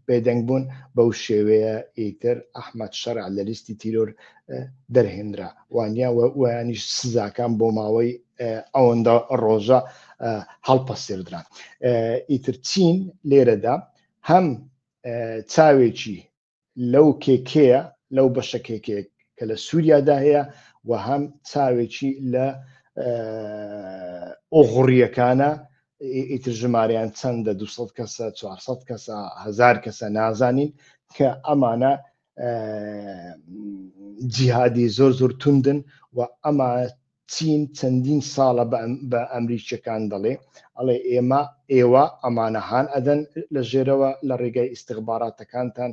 بێدەنگ بوون بەو شێوەیە ئیتر ئەحمەد شەرع لە لیستی تیرۆر دەرهێنرا وانیا ویانیش سزاکان بۆ ماوەی ئەوەندە ڕۆژە هەڵپەسێردران ئیتر چین لێرەدا هەم چاوێکی لەو کێکەیە لەو بەشە کێکەیە کە لە سووریادا هەیە و هەم چاوێکی لە ئۆغڕیەکانە ئیتر ژمارەیان چەندە 200 کەسە 400 کەسە 1000 کەسە نازانین کە ئەمانە جیهادی زۆر توندن و ئەمە چین چەندین ساڵە بە ئەمریکیەکان ئەڵێ ئێوە ئەمانەهان ئەدەن لە ژێرەوە لە ڕێگای ئیستیخباراتەکانتان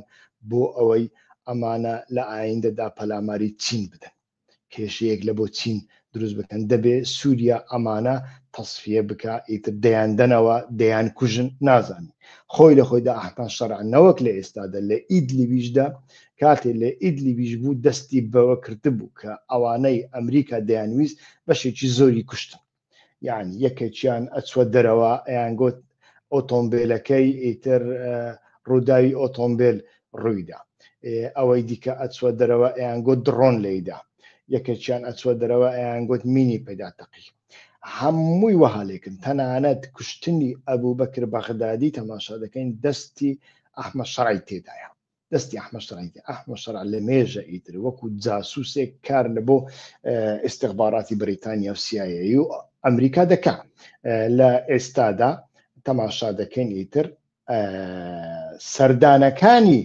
بۆ ئەوەی ئەمانە لە ئایندەدا پەلاماری چین بدەن کێشەیەک لە بۆ چین دروست بکەن دەبێ سووریا ئەمانە تەصفیە بکە ئیتر دەیاندنەوە دەیان کوژن نازانی خۆی لە خۆیدا ئەحمەد شەرع نەوەک لە ئێستادا لە ئیدلیبیشدا کاتێ لە ئیدلیبیش بوو دەستی بەوە کردبوو کە ئەوانەی ئەمریکا دەیانویست بەشێکی زۆری کوشتن یعنی یەکێکیان ئەچوە دەرەوە ئەیان گوت ئۆتۆمبیلەکەی ئیتر ڕووداوی ئۆتۆمبیل ڕوویدا ئەوەی دیکە ئەچوە دەرەوە ئەیان گوت درۆن لێیدا یەکێکیان ئەچوە دەرەوە ئەیان گوت مینی پەیدا تەقی هەمووی وەهالێکن تەنانەت کوشتنی ئەبوو بەکر بەغدادی تەماشا دەکەین دەستی ئەحمەد شەرعی تێدایە دەستی ئەحمەد شەرعی ئەحمەد شەرع لە مێژە ئیتر وەکو جاسووسێک کار لە بۆ ئستیخباراتی بریتانیا و CIA و ئەمریکا دەکا لە ئێستادا تەماشا دەکەین ئیتر سەردانەکانی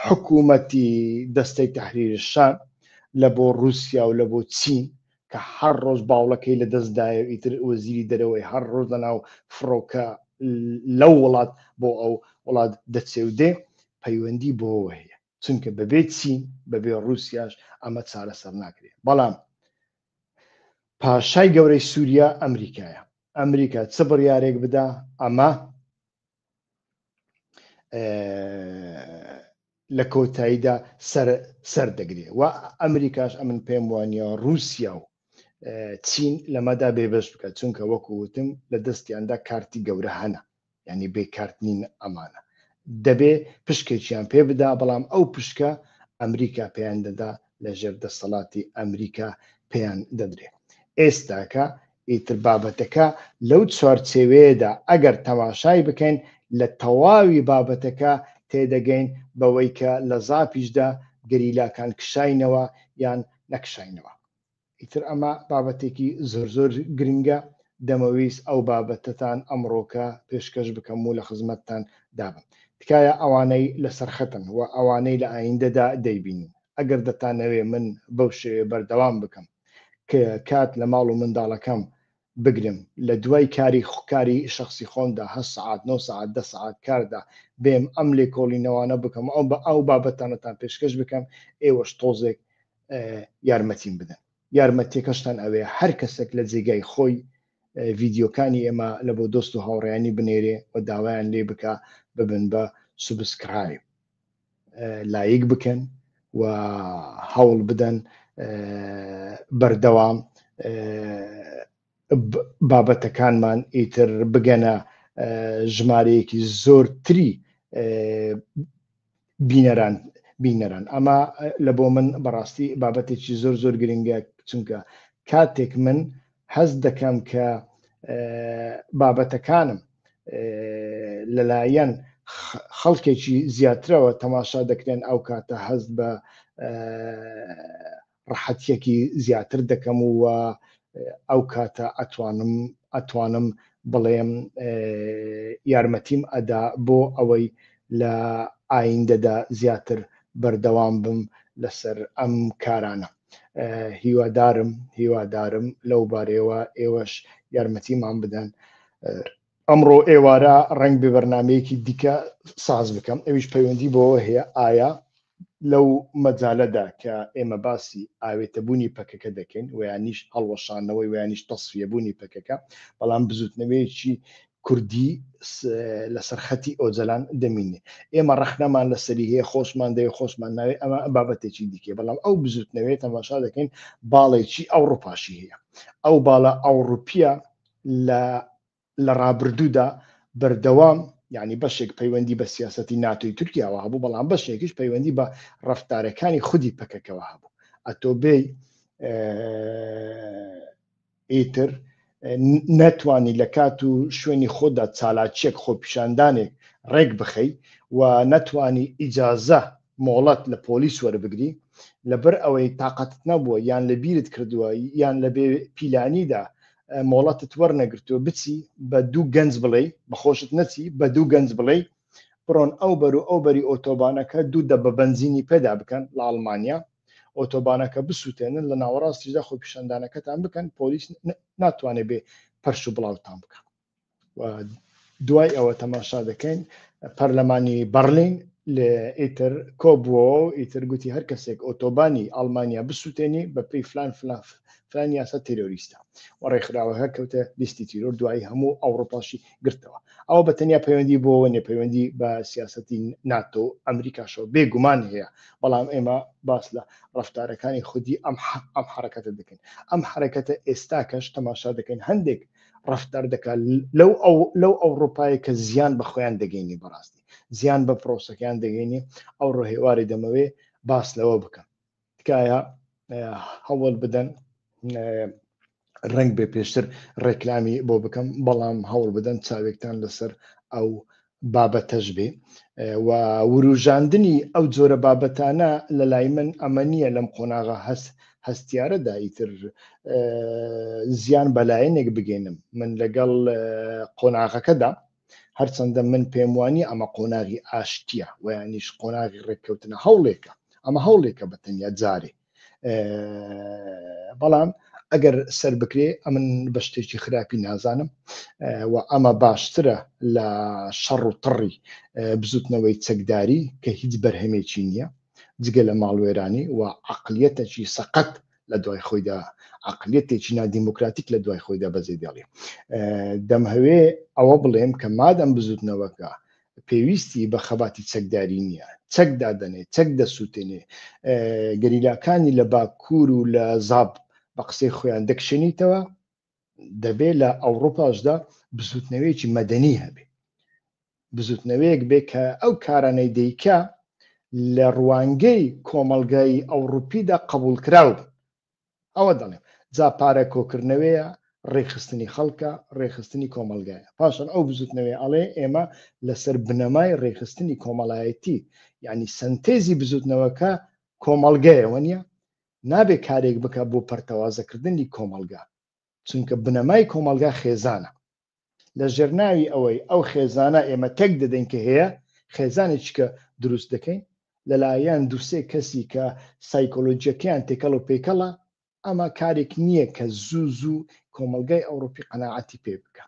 حکوومەتی دەستەی تەحریری شام لە بۆ رووسیا و لە بۆ چین کە هەر ڕۆژ باوڵەکەی لە دەستدایە ئیتر وەزیری دەرەوەی هەر ڕۆژ لەناو فڕۆکە لەو وڵات بۆ ئەو وڵات دەچێ و دێ پەیوەندی بۆەوە هەیە چونکە بەبێ چین بەبێ رووسیاش ئەمە چارەسەر ناکرێت بەڵام پاشای گەورەی سووریا ئەمریکایە ئەمریکا چ بڕیارێک بدا ئەمە لە کۆتاییدا سەر دەگرێت و ئەمریکاش ئەمن پێم وانە رووسیا و چین لەمەدا بێبەش بکات چونکە وەکووتم لە دەستیاندا کارتی گەورە هەنە یعنی بێکارتنین ئەمانە دەبێ پشکێکیان پێ بدا بەڵام ئەو پشکە ئەمریکا پێیان دەدا لە ژێر دەسەڵاتی ئەمریکا پێیان دەدرێت ئێستاکە ئیتر بابەتەکە لەو چوارچێوەیەدا ئەگەر تەماشای بکەین لە تەواوی بابەتەکە تێدەگەین بەوەی کە لە زاپیشدا گەریلاکان کشاینەوە یان نەکشاینەوە ئیتر ئەمە بابەتێکی زۆر گرنگە دەمەویست ئەو بابەتەتان ئەمڕۆکە پێشکەش بکەم و لە خزمەتتان دابم تکایە ئەوانەی لەسەر خەتن و ئەوانەی لە ئایندەدا دەیبینن ئەگەر دەتانەوێ من بەو شێوێ بەردەوام بکەم کە کات لە ماڵ و منداڵەکەم بگرم لە دوای کاری شخصی خۆمدا 8 ساعت 9 ساعت 10 ساعت کاردا بێم ئەم لێکۆڵینەوانە بکەم ئەو بابەتانەتان پێشکەش بکەم ئێوەش تۆزێک یارمەتیم بدەن یارمەتێکەشتان ئەوێ هەر کەسێک لە جێگای خۆی ڤیدیۆکانی ئێمە لە بۆ دۆست و هاوڕێیانی بنێرێ و داوایان لێ بکە ببن بە سوبسکرایب لایک بکەن و هەوڵ بدەن بەردەوام بابەتەکانمان ئیتر بگەنە ژمارەیەکی زۆرتری بینەران ئەمە لە بۆ من بەڕاستی بابەتێکی زۆر گرنگە چونکە کاتێک من حەز دەکەم کە بابەتەکانم لەلایەن خەڵکێکی زیاترەوە تەماشا دەکرێن ئەو کاتە حەز بە ڕەحەتیەکی زیاتر دەکەم و ئەو کاتە ئەتوانم بڵێم یارمەتیم ئەدا بۆ ئەوەی لە ئایندەدا زیاتر بەردەوام بم لەسەر ئەم کارانە هیوادارم لەو بارەوە ئێوەش یارمەتیمان بدەن ئەمڕۆ ئێوارە ڕنگ بە بەرنامەیەکی دیکە ساز بکەم ئەویش پەیوەندی بۆەوە هەیە ئایا لەو مەجالەدا کە ئێمە باسی ئاوێتەبوونی پەکەکە دەکەین ویانیش هەڵوەشانەوەی ویانیش تەسفیەبوونی پەکەکە بەڵام بزوتنەوەیەکی کوردی لەسەر خەتی ئۆجەلان دەمینێ ئێمە ڕەخنەمان لەسەری هەیە خۆشمان دەوێت خۆشمان ناوێ ئەمە بابەتێکی دیکێ بەڵام ئەو بزوتنەوەی تەماشا دەکەین باڵێکی ئەوڕۆپاشی هەیە ئەو باڵە ئەوڕوپیە لە ڕابردوودا بەردەوام یعنی بەشێک پەیوەندی بە سیاسەتی ناتۆی تورکیاوە هەبوو بەڵام بەشێکیش پەیوەندی بە ڕەفتارەکانی خودی پەکەکەوە هەبوو ئەتۆ بێ ئیتر نەتوانی لە کات و شوێنی خۆدا چالاکیەک خۆپیشاندانێک ڕێک بخەی و نەتوانی ئیجازە مۆڵەت لە پۆلیس وەربگری لەبەر ئەوەی تااقەتت نەبووە یان لە بیرت کردووە یان لە بێ پیلانیدا مۆڵەتت وەرنەگرتووە بچی بە دوو گەنج بڵێ بەخۆشت نەچی بە دوو گەنج بڵێ بڕۆن ئەو بەر و ئەو بەری ئۆتۆبانەکە دوو دە بە بەنزینی پێدا بکەن لە ئەڵمانیا ئۆتۆبانەکە بسووتێنن لە ناوەڕاستیدا خۆپیشاندانەکەتان بکەن پۆلیس ناتوانێت بێ پەرش و بڵاوتان بکەن و دوای ئەوە تەماشا دەکەین پەرلەمانی بەرلین ئیتر کۆبووە ئیتر گوتی هەر کەسێک ئۆتۆبانی ئەڵمانیا بسووتێنی بە پێی فلان یاسا تێرۆریستە و ڕێکخراوەکە کەوتە لیستی تیرۆر دوایی هەموو ئەوڕۆپاشی گرتەوە ئەوە بەتەنیا پەیوەندی بۆەوە نێ پەیوەندی بە سیاسەتی ناتۆ ئەمریکاشەوە بێگومان هەیە بەڵام ئێمە باس لە ڕەفتارەکانی خودی ئەم حرەکەتە دەکەین ئەم حرەکەتە ئێستاکەش تەماشا دەکەین هەندێک ڕەفتار دەکات لەو ئەوڕۆپایە کە زیان بە خۆیان دەگەینی بەڕاستی زیان بە پرۆسەکان دەگەینی ئەو ڕۆهێواری دەمەوێ باس لەوە بکەم تکایە هەوڵ بدەن ڕنگ بێ پێشتر ڕێکلامی بۆ بکەم بەڵام هەوڵ بدەن چاوێکتان لەسەر ئەو بابەتەش بێ و وروژاندنی ئەو جۆرە بابەتانە لە لای من ئەمە نییە لەم قۆناغا هەستیارەدا ئیتر زیان بەلایەنێک بگەێنم من لەگەڵ قۆناغەکەدا هەرچەندە من پێم وانی ئەمە قۆناغی ئاشتیە و یانیش قۆناغی ڕێککەوتنە هەوڵێکە ئەمە هەوڵێکە بەتەنیا جارێ بەڵام ئەگەر سەر بکرێ ئەمن بە شتێکی خراپی نازانم و ئەمە باشترە لە شەڕ و تڕی بزوتنەوەی چەکداری کە هیچ بەرهەمێکی نییە جگە لە ماڵوێرانی و عەقلیەتێکی سەقەت لە دوای خۆیدا عەقلیەتێکی نادیموکراتیک لە دوای خۆیدا بەجێ دێڵێ دەمهەوێ ئەوە بڵێم کە مادەم بزوتنەوەکە پێویستی بە خەباتی چەکداری نییە چەک دادەنێ چەک دەسووتێنێ گەریلاکانی لە باکوور و لە زاب بە قسەی خۆیان دەکشێنیتەوە دەبێت لە ئەوڕۆپاشدا بزوتنەوەیەکی مەدەنی هەبێ بزوتنەوەیەک بێ کە ئەو کارانەی دەیکا لە ڕوانگەی کۆمەڵگای ئەوروپیدا قبول کراو ئەوە دەڵێم جا پارە کۆکردنەوەیە ڕێخستنی خەڵکە ڕێخستنی کۆمەلگایە پاشان ئەو بزوتنەوەی ئەڵێ ئێمە لەسەر بنەمای ڕێخستنی کۆمەڵایەتی یعنی سنتێزی بزوتنەوەکە کۆمەلگایەوە نیە نابێ کارێک بکە بۆ پەرتەوازەکردنی کۆمەلگا چونکە بنەمای کۆمەلگا خێزانە لە ژێرناوی ئەوەی ئەو خێزانە ئێمە تێک دەدەین کە هەیە خێزانێکی کە دروست دەکەین لەلایەن دووسێ کەسی کە سایکۆلۆجیەکەیان تێکەڵ و پێکەڵە ئەمە کارێک نییە کە زوو کۆمەلگای ئەوروپی قەناعەتی پێ بکە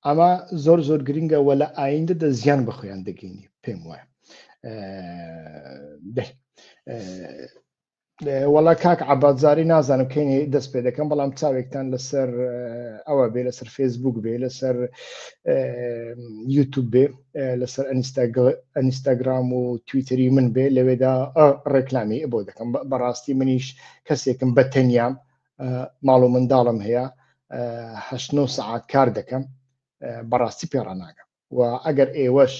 ئەمە زۆر گرنگە وە لە ئایندەدا زیان بە خۆیان دەگەینی پێم وایە وەڵا کاک عەبادزاری نازانم کەینێ دەست پێ دەکەم بەڵام چاوێکتان لەسەر ئەوە بێ لەسەر فێسبوک بێ لەسەر یوتیوب بێ لەسەر ئەنیستاگرام و تویتەری من بێ لەوێدا ڕێکلامی بۆ دەکەم بەڕاستی منیش کەسێکم بە تەنیام ماڵ و منداڵم هەیە 8 سەعات کار دەکەم بەڕاستی پێڕەناگەم و ئەگەر ئێوەش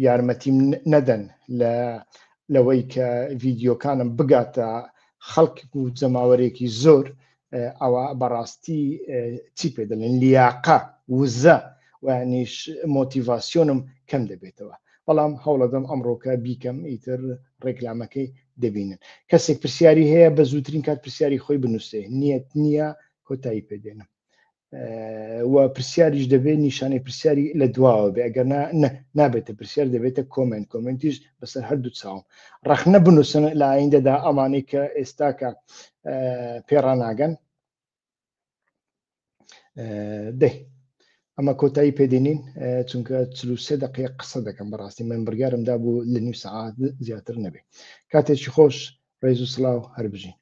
یارمەتیم نەدەن لەوەی کە ڤیدیۆکانم بگاتە خەڵک و جەماوەرێکی زۆر ئەوە بەڕاستی چی پێ دەڵێن لیاقە وزە وانیش مۆتیڤاسیۆنم کەم دەبێتەوە بەڵام هەوڵەدەم ئەمڕۆکە بیکەم ئیتر ڕێکلامەکەی دەبینن کەسێک پرسیاری هەیە بە زووترین کات پرسیاری خۆی بنووسێ نیەت نییە کۆتایی پێدێنم و پرسیاریش دەبێت نیشانەی پرسیاری لە دواوە بێ ئەگەر نابێتە پرسیار دەبێتە کۆمنتیش بەسەر هەردوو چاوم ڕەخنە بنووسن لە ئایندەدا ئەمانەی کە ئێستاکە پێڕاناگەن دەی ئەمە کۆتایی پێدێنین چونکە 43 دقیقە قسە دەکەم بەڕاستی من بڕیارمدا بوو لە نیو سەعات زیاتر نەبێ کاتێکی خۆش ڕێز و سڵاو هەر بژین